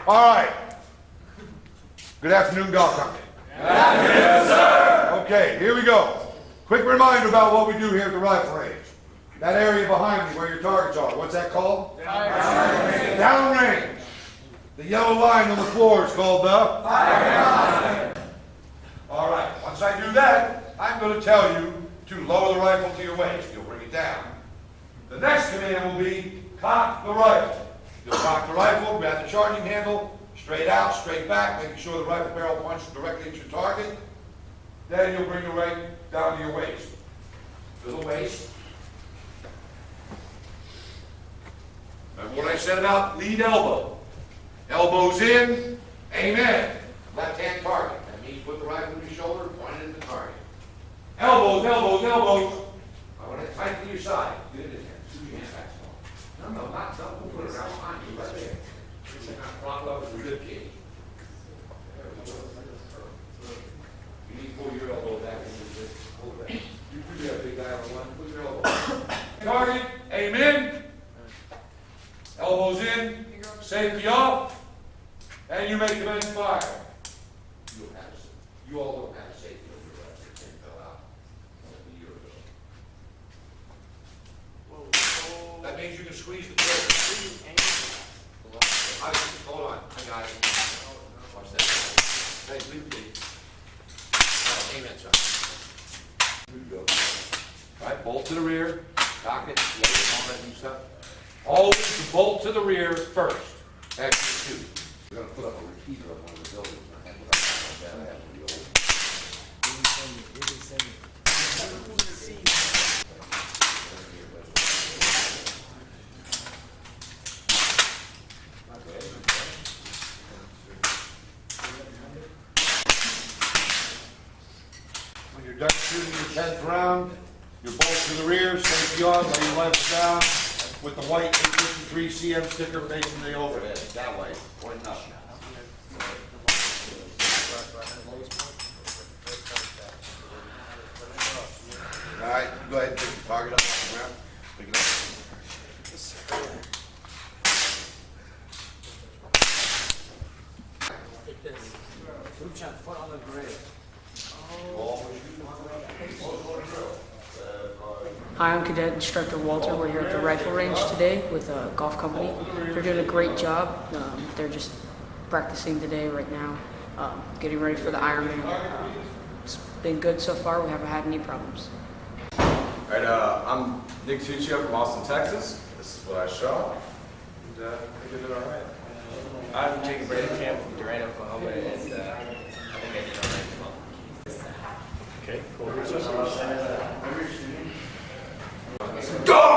All right. Good afternoon, golf company. Good afternoon, sir. Okay, here we go. Quick reminder about what we do here at the rifle range. That area behind me where your targets are, what's that called? Downrange. Downrange. The yellow line on the floor is called the Fire line. All right, once I do that, I'm going to tell you to lower the rifle to your waist. You'll bring it down. The next command will be cock the rifle. You'll cock the rifle, grab the charging handle, straight out, straight back, making sure the rifle barrel punches directly at your target. Then you'll bring it right down to your waist. To the waist. Remember what I said about lead elbow. Elbows in, amen. Left hand target. That means put the rifle on your shoulder, point it at the target. Elbows, elbows, elbows. I want it tight to your side. Get it in there. Two your hands back small. No, not we'll put it around behind you right there. Front up with the rib cage. You need to pull your elbow back into this. Pull it back. You got a big guy on one. Pull your elbow back. Target, amen. Elbows in, safety off, and you make the men fire. You all don't have safety over your left. It fell out a year ago. That means you can squeeze the trigger. Hold on, I got it. Watch that. Hey, leave it be. Amen, son. Good to go. All right, bolt to the rear, cock it, lay it on that new stuff. Always bolt to the rear first. After you shoot. We're going to put up a repeater on one of the buildings. I have that. I have to be old. When you're done shooting your 10th round, your bolt to the rear, safety on, lay your rifle down with the white 853 CM sticker facing the overhead. That way, pointing up. All right, go ahead and pick the target up off the ground. Pick it up. Group shot foot on the grid. Hi, I'm Cadet Instructor Walter. We're here at the rifle range today with a golf company. They're doing a great job. They're just practicing today right now, getting ready for the Ironman. It's been good so far. We haven't had any problems. All right, I'm Nick Tuccio from Austin, Texas. This is what I shot, and I think I did all right. I'm Jacob Camp from Durant, Oklahoma, and I think I did all right as well. Okay, cool. Go!